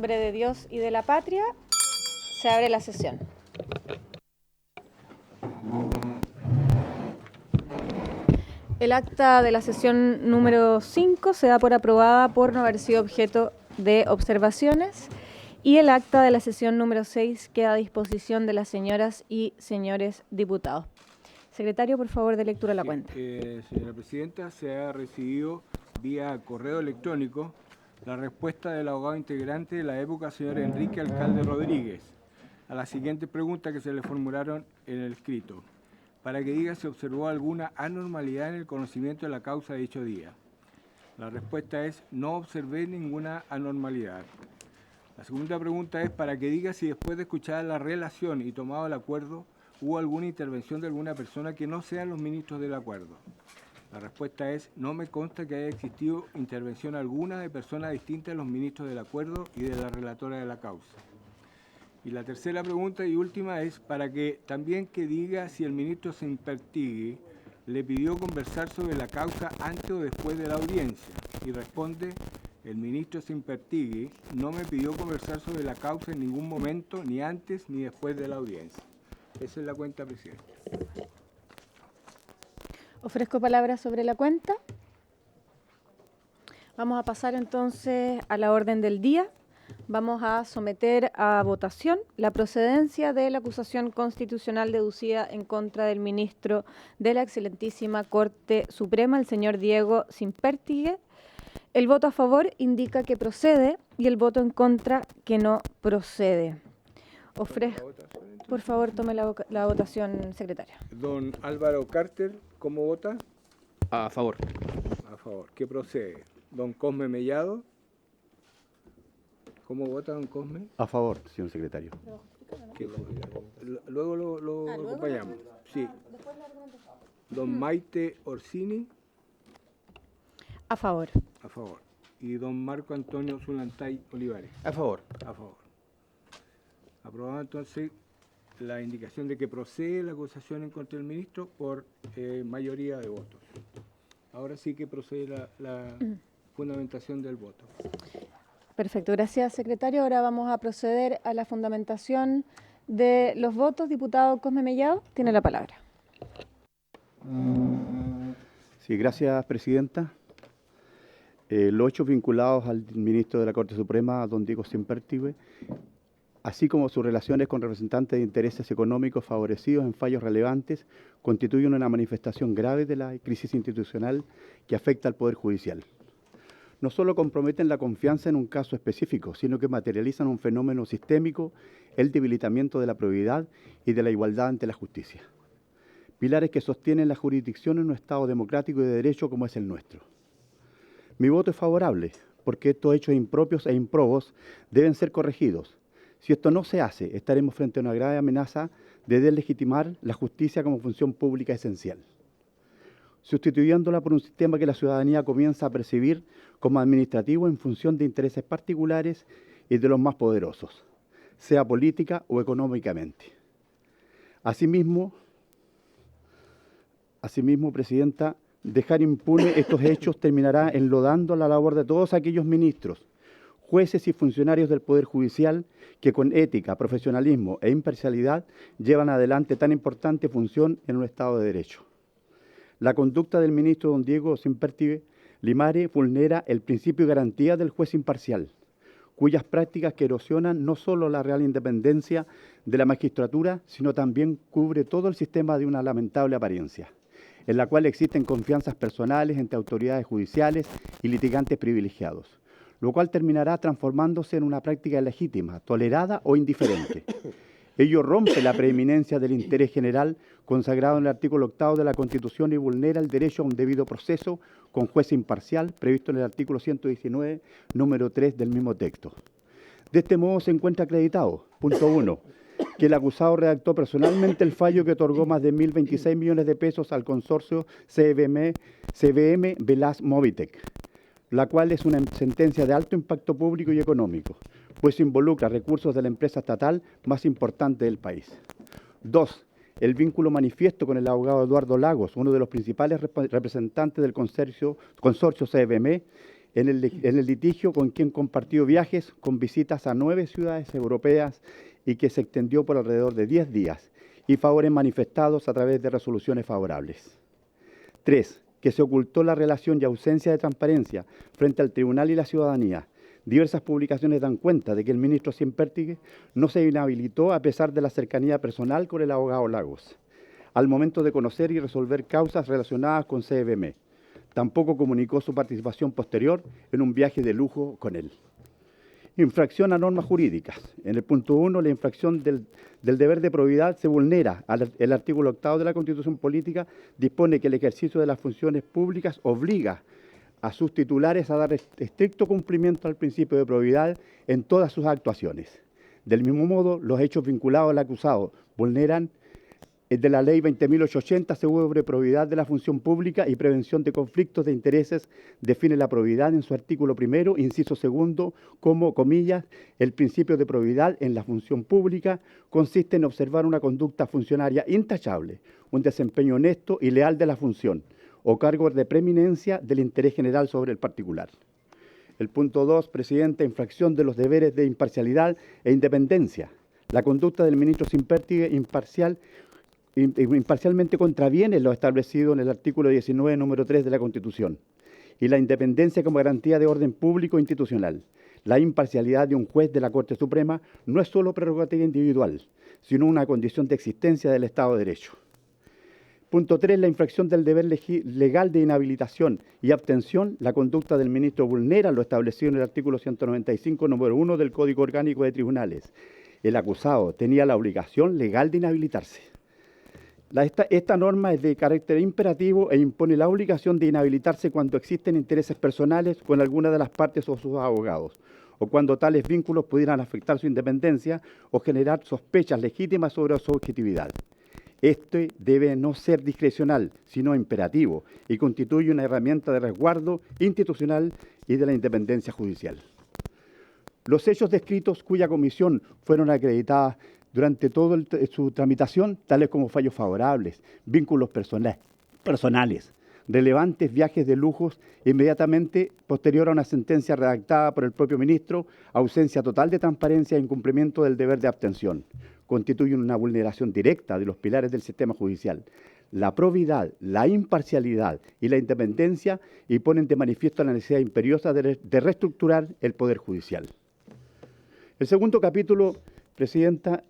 nombre de Dios y de la patria, se abre la sesión. El acta de la sesión número 5 se da por aprobada por no haber sido objeto de observaciones y el acta de la sesión número 6 queda a disposición de las señoras y señores diputados. Secretario, por favor, de lectura a la cuenta. Señora Presidenta, se ha recibido vía correo electrónico la respuesta del abogado integrante de la época, señor Enrique Alcalde Rodríguez, a la siguiente pregunta que se le formularon en el escrito, para que diga si observó alguna anormalidad en el conocimiento de la causa de dicho día. La respuesta es: no observé ninguna anormalidad. La segunda pregunta es para que diga si después de escuchar la relación y tomado el acuerdo, hubo alguna intervención de alguna persona que no sean los ministros del acuerdo. La respuesta es: no me consta que haya existido intervención alguna de personas distintas a los ministros del acuerdo y de la relatora de la causa. Y la tercera pregunta y última es para que también que diga si el ministro Simpertigui le pidió conversar sobre la causa antes o después de la audiencia. Y responde: el ministro Simpertigui no me pidió conversar sobre la causa en ningún momento, ni antes ni después de la audiencia. Esa es la cuenta, presidente. Ofrezco palabras sobre la cuenta. Vamos a pasar entonces a la orden del día. Vamos a someter a votación la procedencia de la acusación constitucional deducida en contra del ministro de la Excelentísima Corte Suprema, el señor Diego Simpertigui. El voto a favor indica que procede y el voto en contra que no procede. Por favor, tome la votación, secretaria. Don Álvaro Carter, ¿cómo vota? A favor. A favor. ¿Qué procede? Don Cosme Mellado. ¿Cómo vota, don Cosme? A favor, señor secretario. Luego lo acompañamos. Sí. Don Maite Orsini. A favor. A favor. Y don Marco Antonio Zulantay Olivares. A favor. A favor. Aprobado entonces la indicación de que procede la acusación en contra del ministro por mayoría de votos. Ahora sí que procede la fundamentación del voto. Perfecto, gracias, secretario. Ahora vamos a proceder a la fundamentación de los votos. Diputado Cosme Mellado, tiene la palabra. Sí, gracias, presidenta. Los hechos vinculados al ministro de la Corte Suprema, don Diego Simpertigui, así como sus relaciones con representantes de intereses económicos favorecidos en fallos relevantes, constituyen una manifestación grave de la crisis institucional que afecta al Poder Judicial. No solo comprometen la confianza en un caso específico, sino que materializan un fenómeno sistémico, el debilitamiento de la probidad y de la igualdad ante la justicia. Pilares que sostienen la jurisdicción en un Estado democrático y de derecho como es el nuestro. Mi voto es favorable, porque estos hechos impropios e improbos deben ser corregidos. Si esto no se hace, estaremos frente a una grave amenaza de deslegitimar la justicia como función pública esencial, sustituyéndola por un sistema que la ciudadanía comienza a percibir como administrativo en función de intereses particulares y de los más poderosos, sea política o económicamente. Asimismo, presidenta, dejar impune estos hechos terminará enlodando la labor de todos aquellos ministros, jueces y funcionarios del Poder Judicial que con ética, profesionalismo e imparcialidad llevan adelante tan importante función en un Estado de Derecho. La conducta del ministro don Diego Simpertigui Limares vulnera el principio de garantía del juez imparcial, cuyas prácticas que erosionan no solo la real independencia de la magistratura, sino también cubre todo el sistema de una lamentable apariencia, en la cual existen confianzas personales entre autoridades judiciales y litigantes privilegiados, lo cual terminará transformándose en una práctica legítima, tolerada o indiferente. Ello rompe la preeminencia del interés general consagrado en el artículo 8 de la Constitución y vulnera el derecho a un debido proceso con juez imparcial previsto en el artículo 119, número 3 del mismo texto. De este modo se encuentra acreditado, punto 1, que el acusado redactó personalmente el fallo que otorgó más de 1.026 millones de pesos al consorcio CVM Velas Movitec, la cual es una sentencia de alto impacto público y económico, pues involucra recursos de la empresa estatal más importante del país. 2. El vínculo manifiesto con el abogado Eduardo Lagos, uno de los principales representantes del consorcio CVM, en el litigio con quien compartió viajes con visitas a 9 ciudades europeas y que se extendió por alrededor de 10 días, y favores manifestados a través de resoluciones favorables. 3. Que se ocultó la relación y ausencia de transparencia frente al tribunal y la ciudadanía. Diversas publicaciones dan cuenta de que el ministro Sempértigue no se inhabilitó a pesar de la cercanía personal con el abogado Lagos, al momento de conocer y resolver causas relacionadas con CFM. Tampoco comunicó su participación posterior en un viaje de lujo con él. Infracción a normas jurídicas. En el punto 1, la infracción del deber de probidad se vulnera. El artículo 8 de la Constitución Política dispone que el ejercicio de las funciones públicas obliga a sus titulares a dar estricto cumplimiento al principio de probidad en todas sus actuaciones. Del mismo modo, los hechos vinculados al acusado vulneran de la Ley 20.880 sobre probidad de la función pública y prevención de conflictos de intereses, define la probidad en su artículo 1, inciso 2, como, comillas, el principio de probidad en la función pública consiste en observar una conducta funcionaria intachable, un desempeño honesto y leal de la función, o cargos de preeminencia del interés general sobre el particular. El punto 2, presidente, infracción de los deberes de imparcialidad e independencia. La conducta del ministro Sempértigue imparcialmente contraviene lo establecido en el artículo 19, número 3 de la Constitución, y la independencia como garantía de orden público institucional. La imparcialidad de un juez de la Corte Suprema no es solo prerrogativa individual, sino una condición de existencia del Estado de Derecho. Punto 3. La infracción del deber legal de inhabilitación y abstención. La conducta del ministro vulnera lo establecido en el artículo 195, número 1 del Código Orgánico de Tribunales. El acusado tenía la obligación legal de inhabilitarse. Esta norma es de carácter imperativo e impone la obligación de inhabilitarse cuando existen intereses personales con alguna de las partes o sus abogados, o cuando tales vínculos pudieran afectar su independencia o generar sospechas legítimas sobre su objetividad. Este debe no ser discrecional, sino imperativo, y constituye una herramienta de resguardo institucional y de la independencia judicial. Los hechos descritos cuya comisión fueron acreditadas durante toda su tramitación, tales como fallos favorables, vínculos personales, relevantes viajes de lujos inmediatamente posterior a una sentencia redactada por el propio ministro, ausencia total de transparencia e incumplimiento del deber de abstención, constituyen una vulneración directa de los pilares del sistema judicial, la probidad, la imparcialidad y la independencia, y ponen de manifiesto la necesidad imperiosa de reestructurar el Poder Judicial. El segundo capítulo, Presidenta,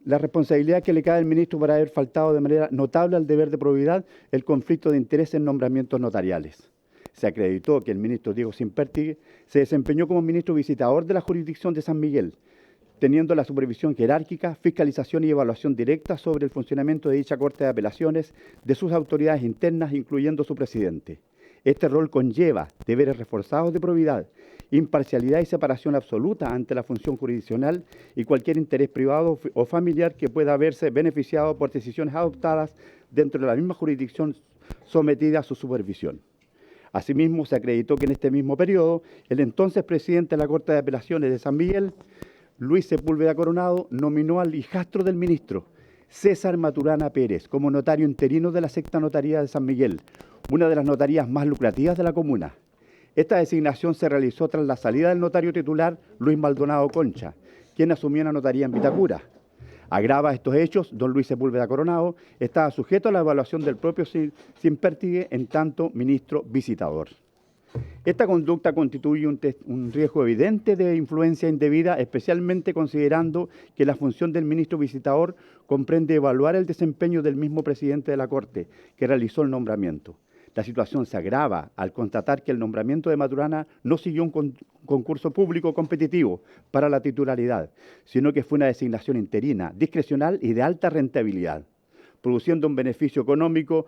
la responsabilidad que le cae al ministro por haber faltado de manera notable al deber de probidad, el conflicto de interés en nombramientos notariales. Se acreditó que el ministro Diego Sempértigue se desempeñó como ministro visitador de la jurisdicción de San Miguel, teniendo la supervisión jerárquica, fiscalización y evaluación directa sobre el funcionamiento de dicha Corte de Apelaciones, de sus autoridades internas, incluyendo su presidente. Este rol conlleva deberes reforzados de probidad, imparcialidad y separación absoluta ante la función jurisdiccional y cualquier interés privado o familiar que pueda haberse beneficiado por decisiones adoptadas dentro de la misma jurisdicción sometida a su supervisión. Asimismo, se acreditó que en este mismo periodo, el entonces presidente de la Corte de Apelaciones de San Miguel, Luis Sepúlveda Coronado, nominó al hijastro del ministro, César Maturana Pérez, como notario interino de la Sexta Notaría de San Miguel, una de las notarías más lucrativas de la comuna. Esta designación se realizó tras la salida del notario titular, Luis Maldonado Concha, quien asumió una notaría en Vitacura. Agrava estos hechos, don Luis Sepúlveda Coronado estaba sujeto a la evaluación del propio Sempértigue en tanto ministro visitador. Esta conducta constituye un riesgo evidente de influencia indebida, especialmente considerando que la función del ministro visitador comprende evaluar el desempeño del mismo presidente de la Corte, que realizó el nombramiento. La situación se agrava al constatar que el nombramiento de Maturana no siguió un concurso público competitivo para la titularidad, sino que fue una designación interina, discrecional y de alta rentabilidad, produciendo un beneficio económico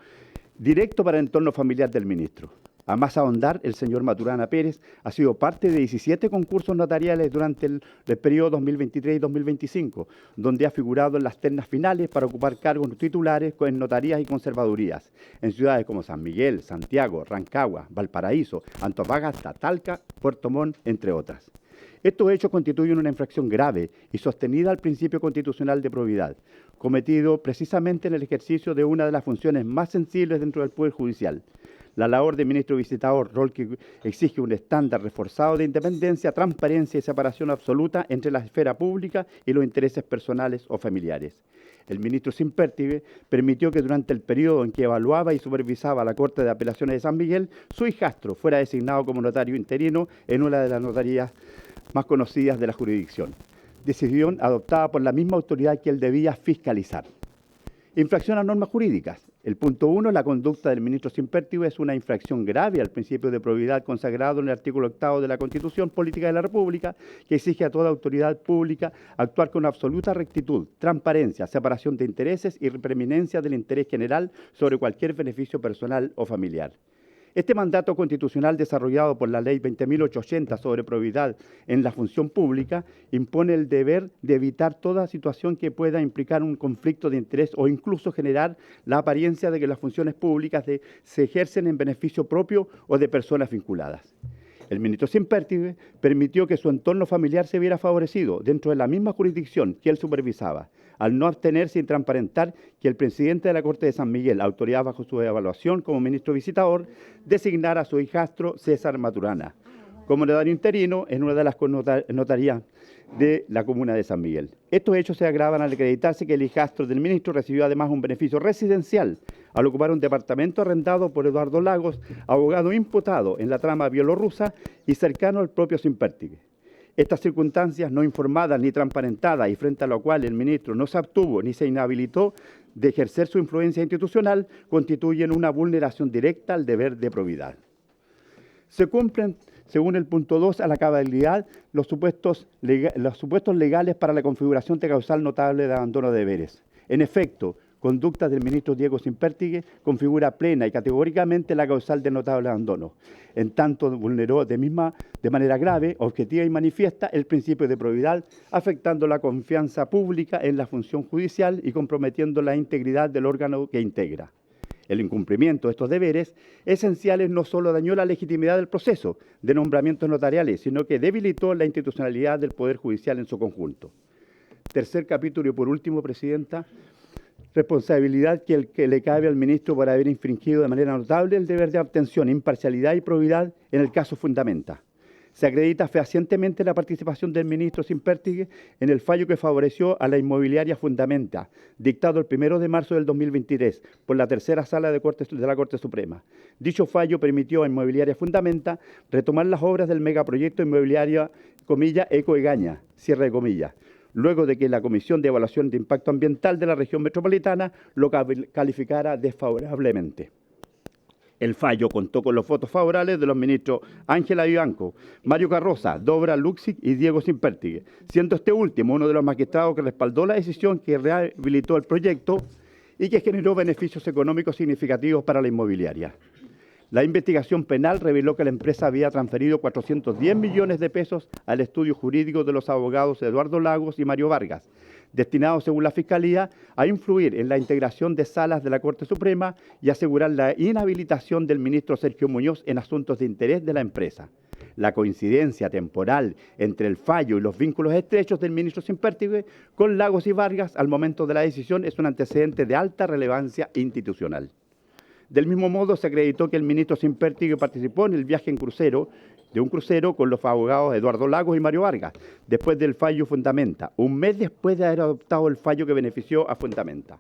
directo para el entorno familiar del ministro. A más ahondar, el señor Maturana Pérez ha sido parte de 17 concursos notariales durante el periodo 2023 y 2025, donde ha figurado en las ternas finales para ocupar cargos titulares en notarías y conservadurías, en ciudades como San Miguel, Santiago, Rancagua, Valparaíso, Antofagasta, Talca, Puerto Montt, entre otras. Estos hechos constituyen una infracción grave y sostenida al principio constitucional de probidad, cometido precisamente en el ejercicio de una de las funciones más sensibles dentro del Poder Judicial, La labor de ministro visitador, rol que exige un estándar reforzado de independencia, transparencia y separación absoluta entre la esfera pública y los intereses personales o familiares. El ministro sin pértiga permitió que durante el periodo en que evaluaba y supervisaba la Corte de Apelaciones de San Miguel, su hijastro fuera designado como notario interino en una de las notarías más conocidas de la jurisdicción. Decisión adoptada por la misma autoridad que él debía fiscalizar. Infracción a normas jurídicas. El punto 1, la conducta del ministro sin pértiga es una infracción grave al principio de probidad consagrado en el artículo 8 de la Constitución Política de la República, que exige a toda autoridad pública actuar con absoluta rectitud, transparencia, separación de intereses y preeminencia del interés general sobre cualquier beneficio personal o familiar. Este mandato constitucional desarrollado por la Ley 20.880 sobre probidad en la función pública impone el deber de evitar toda situación que pueda implicar un conflicto de interés o incluso generar la apariencia de que las funciones públicas se ejercen en beneficio propio o de personas vinculadas. El ministro sin pértiga permitió que su entorno familiar se viera favorecido dentro de la misma jurisdicción que él supervisaba, al no abstenerse y transparentar que el presidente de la Corte de San Miguel, autoridad bajo su evaluación como ministro visitador, designara a su hijastro César Maturana como notario interino en una de las notarías de la comuna de San Miguel. Estos hechos se agravan al acreditarse que el hijastro del ministro recibió además un beneficio residencial al ocupar un departamento arrendado por Eduardo Lagos, abogado imputado en la trama bielorrusa y cercano al propio sin pértiga. Estas circunstancias no informadas ni transparentadas y frente a lo cual el ministro no se abstuvo ni se inhabilitó de ejercer su influencia institucional constituyen una vulneración directa al deber de probidad. Se cumplen, según el punto 2, a la cabalidad los supuestos legales para la configuración de causal notable de abandono de deberes. En efecto, conducta del ministro Diego sin pértiga configura plena y categóricamente la causal de notable abandono. En tanto, vulneró de manera grave, objetiva y manifiesta el principio de probidad, afectando la confianza pública en la función judicial y comprometiendo la integridad del órgano que integra. El incumplimiento de estos deberes esenciales no solo dañó la legitimidad del proceso de nombramientos notariales, sino que debilitó la institucionalidad del Poder Judicial en su conjunto. Tercer capítulo y por último, Presidenta, responsabilidad que le cabe al ministro por haber infringido de manera notable el deber de abstención, imparcialidad y probidad en el caso Fundamenta. Se acredita fehacientemente la participación del ministro sin pértiga en el fallo que favoreció a la inmobiliaria Fundamenta, dictado el 1 de marzo del 2023 por la tercera sala de la Corte Suprema. Dicho fallo permitió a Inmobiliaria Fundamenta retomar las obras del megaproyecto inmobiliario, comilla, Eco Egaña, cierre de comillas, luego de que la Comisión de Evaluación de Impacto Ambiental de la región metropolitana lo calificara desfavorablemente. El fallo contó con los votos favorables de los ministros Ángela Vivanco, Mario Carroza, Dobra Luxic y Diego sin pértiga, siendo este último uno de los magistrados que respaldó la decisión que rehabilitó el proyecto y que generó beneficios económicos significativos para la inmobiliaria. La investigación penal reveló que la empresa había transferido 410 millones de pesos al estudio jurídico de los abogados Eduardo Lagos y Mario Vargas, destinados, según la Fiscalía, a influir en la integración de salas de la Corte Suprema y asegurar la inhabilitación del ministro Sergio Muñoz en asuntos de interés de la empresa. La coincidencia temporal entre el fallo y los vínculos estrechos del ministro sin pértiga con Lagos y Vargas al momento de la decisión es un antecedente de alta relevancia institucional. Del mismo modo, se acreditó que el ministro sin pértiga participó en el viaje de un crucero con los abogados Eduardo Lagos y Mario Vargas, después del fallo Fundamenta, un mes después de haber adoptado el fallo que benefició a Fundamenta.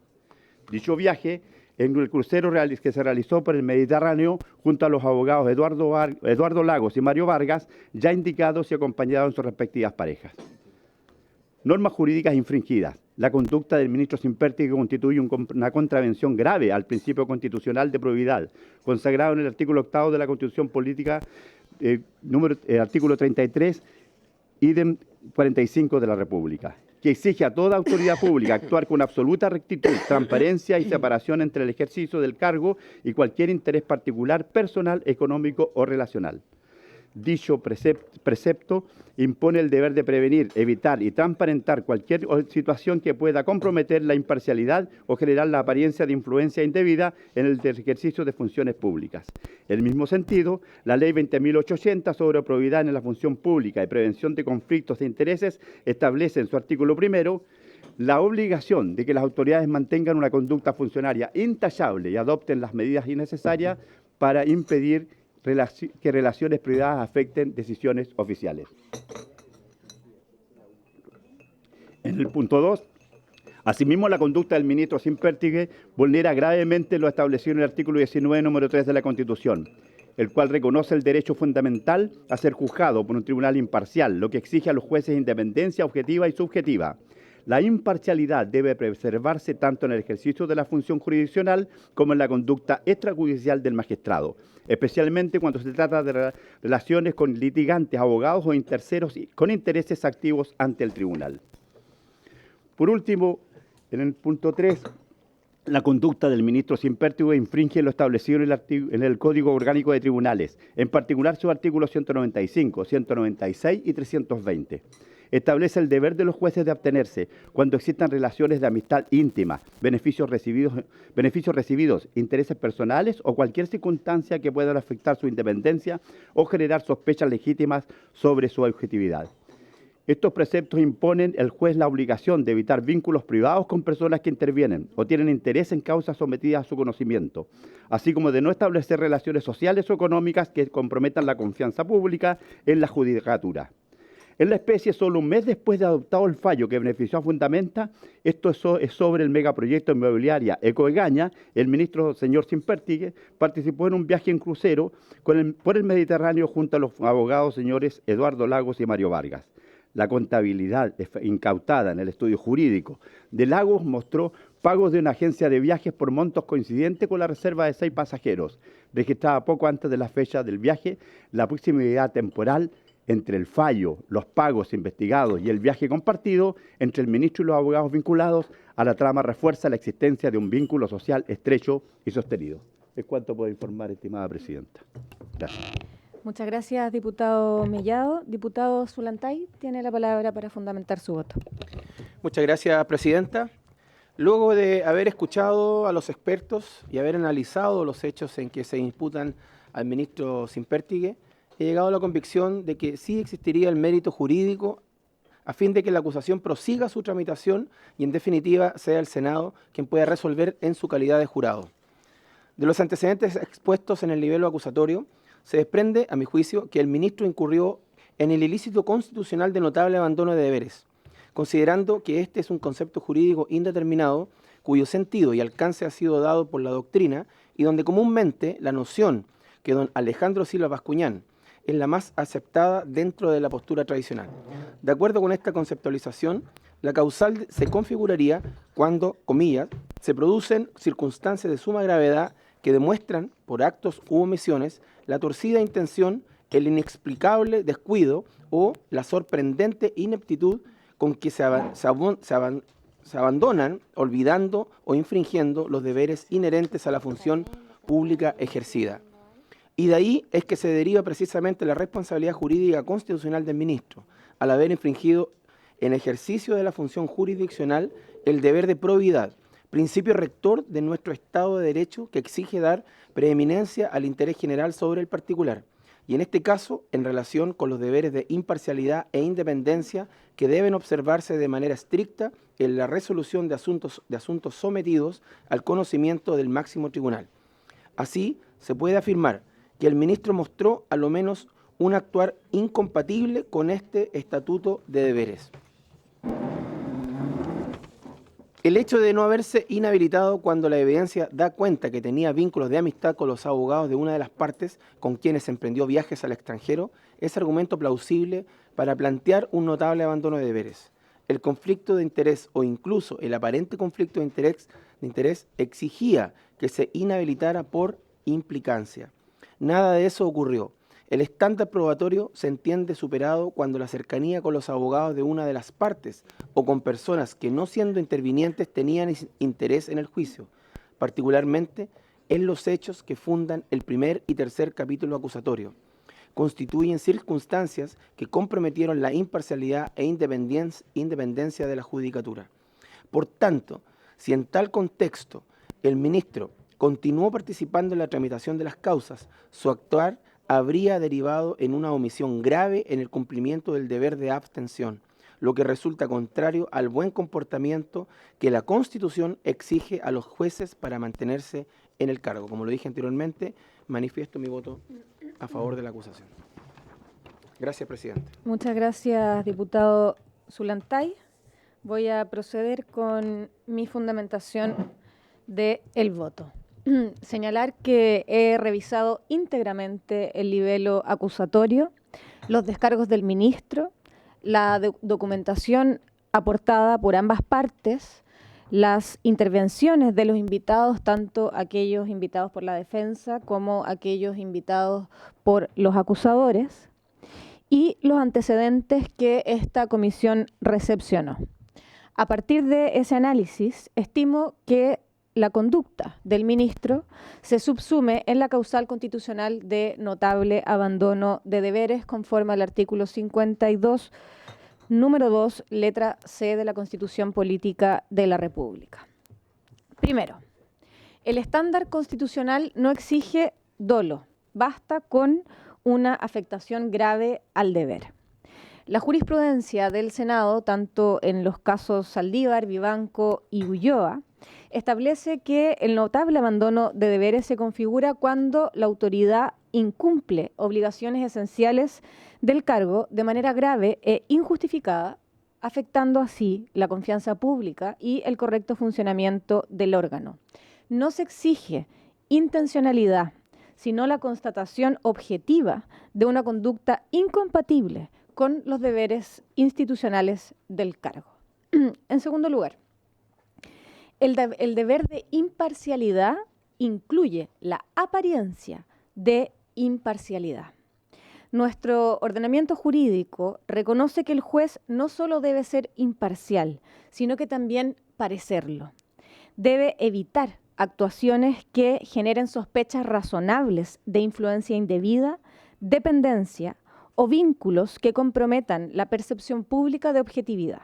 Dicho viaje, en el crucero que se realizó por el Mediterráneo junto a los abogados Eduardo Lagos y Mario Vargas, ya indicados y acompañados en sus respectivas parejas. Normas jurídicas infringidas. La conducta del ministro sin pértiga constituye una contravención grave al principio constitucional de probidad, consagrado en el artículo 8 de la Constitución Política, artículo 33, ídem 45 de la República, que exige a toda autoridad pública actuar con absoluta rectitud, transparencia y separación entre el ejercicio del cargo y cualquier interés particular, personal, económico o relacional. Dicho precepto impone el deber de prevenir, evitar y transparentar cualquier situación que pueda comprometer la imparcialidad o generar la apariencia de influencia indebida en el ejercicio de funciones públicas. En el mismo sentido, la Ley 20.880 sobre probidad en la función pública y prevención de conflictos de intereses establece en su artículo 1 la obligación de que las autoridades mantengan una conducta funcionaria intachable y adopten las medidas innecesarias para impedir que relaciones privadas afecten decisiones oficiales. En el punto 2, asimismo, la conducta del ministro Sempértigue vulnera gravemente lo establecido en el artículo 19, número 3 de la Constitución, el cual reconoce el derecho fundamental a ser juzgado por un tribunal imparcial, lo que exige a los jueces independencia objetiva y subjetiva. La imparcialidad debe preservarse tanto en el ejercicio de la función jurisdiccional como en la conducta extrajudicial del magistrado, especialmente cuando se trata de relaciones con litigantes, abogados o terceros con intereses activos ante el tribunal. Por último, en el punto 3, la conducta del ministro Sempértigue infringe lo establecido en el Código Orgánico de Tribunales, en particular sus artículos 195, 196 y 320. Establece el deber de los jueces de abstenerse cuando existan relaciones de amistad íntima, beneficios recibidos, intereses personales o cualquier circunstancia que pueda afectar su independencia o generar sospechas legítimas sobre su objetividad. Estos preceptos imponen al juez la obligación de evitar vínculos privados con personas que intervienen o tienen interés en causas sometidas a su conocimiento, así como de no establecer relaciones sociales o económicas que comprometan la confianza pública en la judicatura. En la especie, solo un mes después de adoptado el fallo que benefició a Fundamenta, esto es sobre el megaproyecto inmobiliaria Ecoegaña, el ministro señor Sempértigue participó en un viaje en crucero por el Mediterráneo junto a los abogados señores Eduardo Lagos y Mario Vargas. La contabilidad incautada en el estudio jurídico de Lagos mostró pagos de una agencia de viajes por montos coincidentes con la reserva de 6 pasajeros, registrada poco antes de la fecha del viaje. La proximidad temporal entre el fallo, los pagos investigados y el viaje compartido entre el ministro y los abogados vinculados a la trama refuerza la existencia de un vínculo social estrecho y sostenido. Es cuanto puedo informar, estimada presidenta. Gracias. Muchas gracias, diputado Mellado. Diputado Zulantay, tiene la palabra para fundamentar su voto. Muchas gracias, presidenta. Luego de haber escuchado a los expertos y haber analizado los hechos en que se imputan al ministro Sempértigue, he llegado a la convicción de que sí existiría el mérito jurídico a fin de que la acusación prosiga su tramitación y, en definitiva, sea el Senado quien pueda resolver en su calidad de jurado. De los antecedentes expuestos en el nivel acusatorio, se desprende, a mi juicio, que el ministro incurrió en el ilícito constitucional de notable abandono de deberes, considerando que este es un concepto jurídico indeterminado cuyo sentido y alcance ha sido dado por la doctrina y donde comúnmente la noción que don Alejandro Silva Bascuñán es la más aceptada dentro de la postura tradicional. De acuerdo con esta conceptualización, la causal se configuraría cuando, comillas, se producen circunstancias de suma gravedad que demuestran, por actos u omisiones, la torcida intención, el inexplicable descuido o la sorprendente ineptitud con que se abandonan, olvidando o infringiendo los deberes inherentes a la función pública ejercida. Y de ahí es que se deriva precisamente la responsabilidad jurídica constitucional del ministro, al haber infringido en ejercicio de la función jurisdiccional el deber de probidad, principio rector de nuestro Estado de Derecho que exige dar preeminencia al interés general sobre el particular, y en este caso en relación con los deberes de imparcialidad e independencia que deben observarse de manera estricta en la resolución de asuntos sometidos al conocimiento del máximo tribunal. Así, se puede afirmar que el ministro mostró a lo menos un actuar incompatible con este estatuto de deberes. El hecho de no haberse inhabilitado cuando la evidencia da cuenta que tenía vínculos de amistad con los abogados de una de las partes con quienes emprendió viajes al extranjero es argumento plausible para plantear un notable abandono de deberes. El conflicto de interés o incluso el aparente conflicto de interés exigía que se inhabilitara por implicancia. Nada de eso ocurrió. El estándar probatorio se entiende superado cuando la cercanía con los abogados de una de las partes o con personas que no siendo intervinientes tenían interés en el juicio, particularmente en los hechos que fundan el primer y tercer capítulo acusatorio, constituyen circunstancias que comprometieron la imparcialidad e independencia de la judicatura. Por tanto, si en tal contexto el ministro continuó participando en la tramitación de las causas, su actuar habría derivado en una omisión grave en el cumplimiento del deber de abstención, lo que resulta contrario al buen comportamiento que la Constitución exige a los jueces para mantenerse en el cargo. Como lo dije anteriormente, manifiesto mi voto a favor de la acusación. Gracias, presidente. Muchas gracias, diputado Zulantay. Voy a proceder con mi fundamentación del voto. Señalar que he revisado íntegramente el libelo acusatorio, los descargos del ministro, la documentación aportada por ambas partes, las intervenciones de los invitados, tanto aquellos invitados por la defensa como aquellos invitados por los acusadores, y los antecedentes que esta comisión recepcionó. A partir de ese análisis, estimo que la conducta del ministro se subsume en la causal constitucional de notable abandono de deberes conforme al artículo 52, número 2, letra C de la Constitución Política de la República. Primero, el estándar constitucional no exige dolo, basta con una afectación grave al deber. La jurisprudencia del Senado, tanto en los casos Saldívar, Vivanco y Ulloa, establece que el notable abandono de deberes se configura cuando la autoridad incumple obligaciones esenciales del cargo de manera grave e injustificada, afectando así la confianza pública y el correcto funcionamiento del órgano. No se exige intencionalidad, sino la constatación objetiva de una conducta incompatible con los deberes institucionales del cargo. En segundo lugar, el deber de imparcialidad incluye la apariencia de imparcialidad. Nuestro ordenamiento jurídico reconoce que el juez no solo debe ser imparcial, sino que también parecerlo. Debe evitar actuaciones que generen sospechas razonables de influencia indebida, dependencia o vínculos que comprometan la percepción pública de objetividad.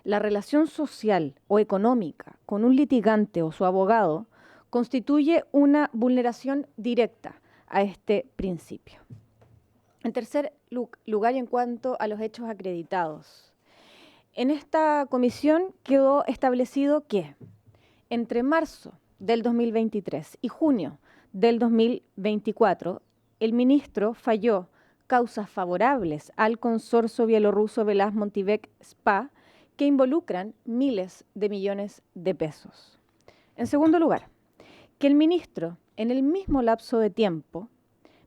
La relación social o económica con un litigante o su abogado constituye una vulneración directa a este principio. En tercer lugar, y en cuanto a los hechos acreditados, en esta comisión quedó establecido que entre marzo del 2023 y junio del 2024, el ministro falló causas favorables al consorcio bielorruso Velaz Montevec SPA que involucran miles de millones de pesos. En segundo lugar, que el ministro, en el mismo lapso de tiempo,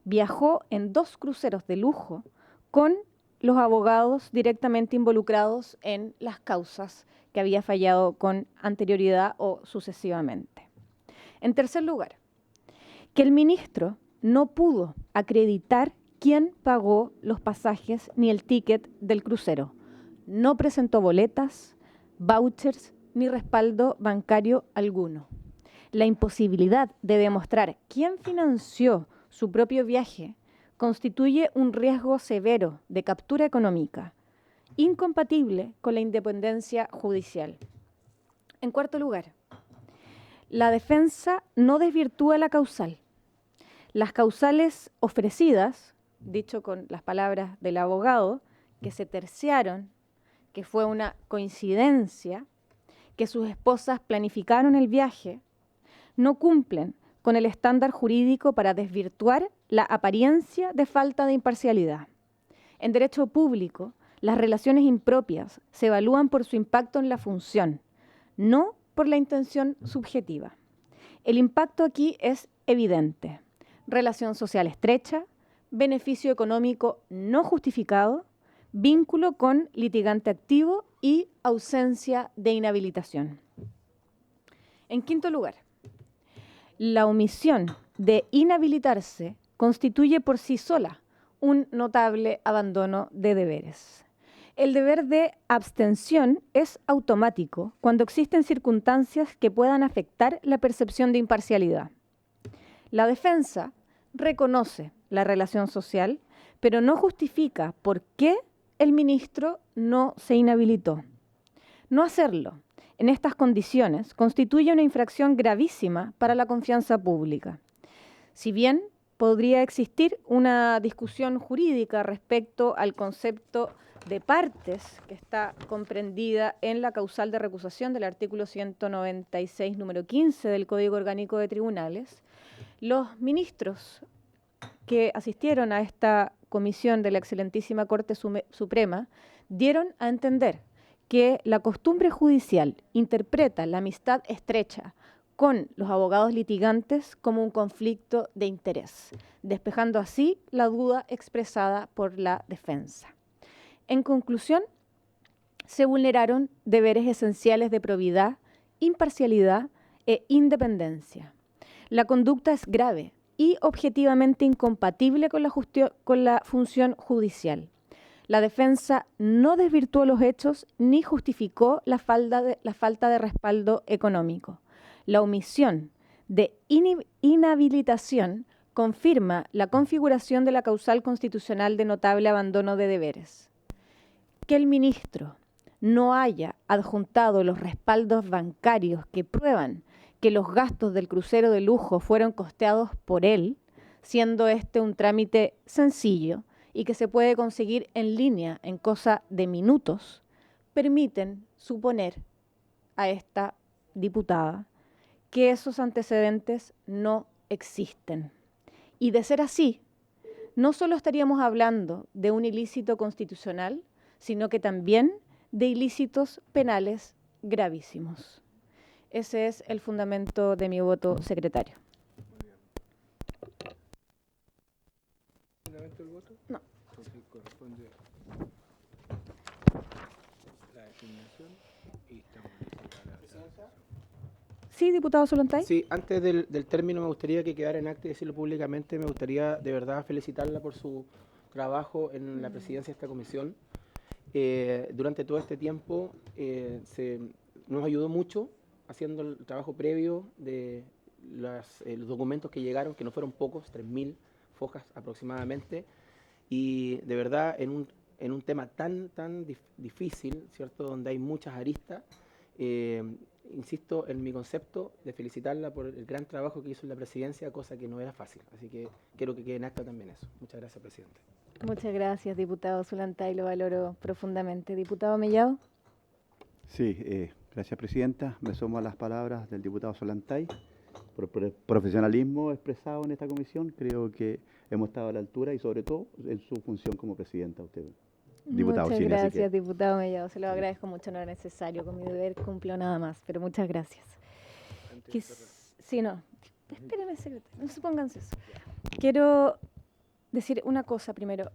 viajó en 2 cruceros de lujo con los abogados directamente involucrados en las causas que había fallado con anterioridad o sucesivamente. En tercer lugar, que el ministro no pudo acreditar quién pagó los pasajes ni el ticket del crucero. No presentó boletas, vouchers ni respaldo bancario alguno. La imposibilidad de demostrar quién financió su propio viaje constituye un riesgo severo de captura económica, incompatible con la independencia judicial. En cuarto lugar, la defensa no desvirtúa la causal. Las causales ofrecidas, dicho con las palabras del abogado, que se terciaron, que fue una coincidencia, que sus esposas planificaron el viaje, no cumplen con el estándar jurídico para desvirtuar la apariencia de falta de imparcialidad. En derecho público, las relaciones impropias se evalúan por su impacto en la función, no por la intención subjetiva. El impacto aquí es evidente. Relación social estrecha, beneficio económico no justificado, vínculo con litigante activo y ausencia de inhabilitación. En quinto lugar, la omisión de inhabilitarse constituye por sí sola un notable abandono de deberes. El deber de abstención es automático cuando existen circunstancias que puedan afectar la percepción de imparcialidad. La defensa reconoce la relación social, pero no justifica por qué el ministro no se inhabilitó. No hacerlo en estas condiciones constituye una infracción gravísima para la confianza pública. Si bien podría existir una discusión jurídica respecto al concepto de partes que está comprendida en la causal de recusación del artículo 196, número 15 del Código Orgánico de Tribunales. Los ministros que asistieron a esta comisión de la excelentísima Corte Suprema dieron a entender que la costumbre judicial interpreta la amistad estrecha con los abogados litigantes como un conflicto de interés, despejando así la duda expresada por la defensa. En conclusión, se vulneraron deberes esenciales de probidad, imparcialidad e independencia. La conducta es grave y objetivamente incompatible con la función judicial. La defensa no desvirtuó los hechos ni justificó la falta de respaldo económico. La omisión de inhabilitación confirma la configuración de la causal constitucional de notable abandono de deberes. Que el ministro no haya adjuntado los respaldos bancarios que prueban que los gastos del crucero de lujo fueron costeados por él, siendo este un trámite sencillo y que se puede conseguir en línea en cosa de minutos, permiten suponer a esta diputada que esos antecedentes no existen. Y de ser así, no solo estaríamos hablando de un ilícito constitucional, sino que también de ilícitos penales gravísimos. Ese es el fundamento de mi voto, secretario. ¿Fundamento del voto? No. Entonces corresponde la designación y estamos listos para la Sí, diputado Solantay. Sí, antes del término me gustaría que quedara en acta y decirlo públicamente. Me gustaría de verdad felicitarla por su trabajo en la presidencia de esta comisión. Durante todo este tiempo nos ayudó mucho haciendo el trabajo previo de los documentos que llegaron, que no fueron pocos, 3.000 fojas aproximadamente, y de verdad en un tema tan difícil, ¿cierto?, donde hay muchas aristas, insisto en mi concepto de felicitarla por el gran trabajo que hizo en la presidencia, cosa que no era fácil. Así que quiero que quede en acta también eso. Muchas gracias, presidente. Muchas gracias, diputado Solantay, lo valoro profundamente. Diputado Mellado. Sí, gracias, presidenta. Me sumo a las palabras del diputado Solantay por el profesionalismo expresado en esta comisión. Creo que hemos estado a la altura y sobre todo en su función como presidenta usted. Diputado, muchas Chile, gracias, diputado Mellado. Se lo agradezco mucho, no era necesario. Con mi deber cumplo nada más, pero muchas gracias. Sí, no. Espérenme, secretario. No se pongan eso. Quiero decir una cosa primero.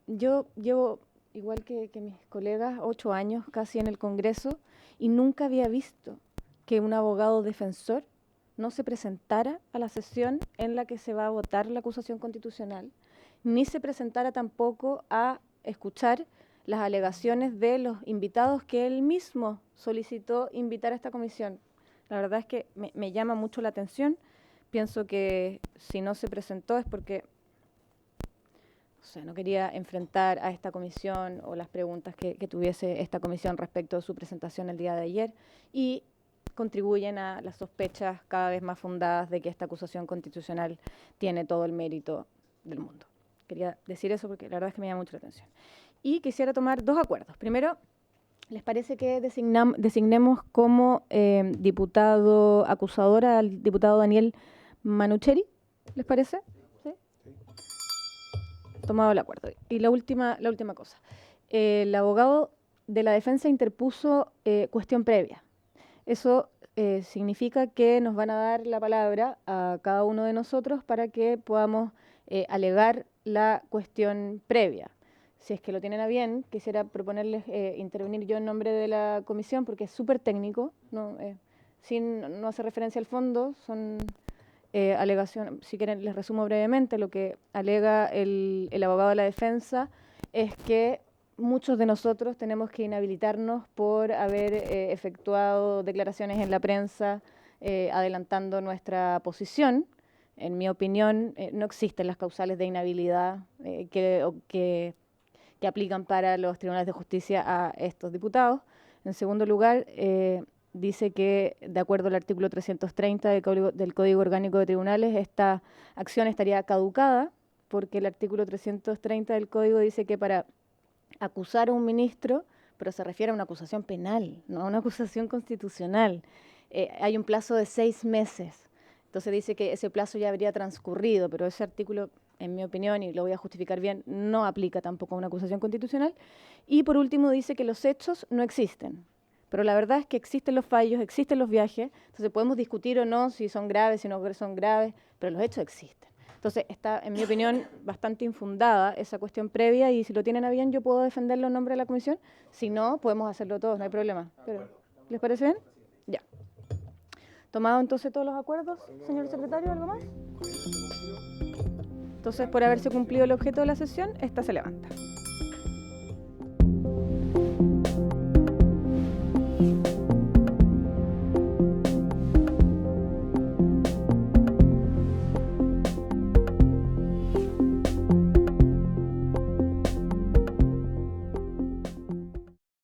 Yo llevo, igual que mis colegas, 8 años casi en el Congreso y nunca había visto que un abogado defensor no se presentara a la sesión en la que se va a votar la acusación constitucional, ni se presentara tampoco a escuchar las alegaciones de los invitados que él mismo solicitó invitar a esta comisión. La verdad es que me llama mucho la atención. Pienso que si no se presentó es porque no quería enfrentar a esta comisión o las preguntas que tuviese esta comisión respecto de su presentación el día de ayer y contribuyen a las sospechas cada vez más fundadas de que esta acusación constitucional tiene todo el mérito del mundo. Quería decir eso porque la verdad es que me llama mucho la atención. Y quisiera tomar 2 acuerdos. Primero, ¿les parece que designemos como diputado acusador al diputado Daniel Manucheri? ¿Les parece? ¿Sí? Tomado el acuerdo. Y la última cosa. El abogado de la defensa interpuso cuestión previa. Eso significa que nos van a dar la palabra a cada uno de nosotros para que podamos alegar la cuestión previa. Si es que lo tienen a bien, quisiera proponerles intervenir yo en nombre de la comisión porque es súper técnico, no hace referencia al fondo, son alegaciones. Si quieren les resumo brevemente. Lo que alega el abogado de la defensa es que muchos de nosotros tenemos que inhabilitarnos por haber efectuado declaraciones en la prensa adelantando nuestra posición. En mi opinión, no existen las causales de inhabilidad que aplican para los tribunales de justicia a estos diputados. En segundo lugar, dice que, de acuerdo al artículo 330 del Código Orgánico de Tribunales, esta acción estaría caducada, porque el artículo 330 del Código dice que para acusar a un ministro, pero se refiere a una acusación penal, no a una acusación constitucional, hay un plazo de 6 meses. Entonces dice que ese plazo ya habría transcurrido, pero ese artículo, en mi opinión, y lo voy a justificar bien, no aplica tampoco a una acusación constitucional. Y por último dice que los hechos no existen. Pero la verdad es que existen los fallos, existen los viajes, entonces podemos discutir o no si son graves, si no son graves, pero los hechos existen. Entonces está, en mi opinión, bastante infundada esa cuestión previa y si lo tienen a bien yo puedo defenderlo en nombre de la comisión, si no, podemos hacerlo todos, no hay problema. Pero, ¿les parece bien? Ya. ¿Tomado entonces todos los acuerdos, señor secretario? ¿Algo más? Entonces, por haberse cumplido el objeto de la sesión, esta se levanta.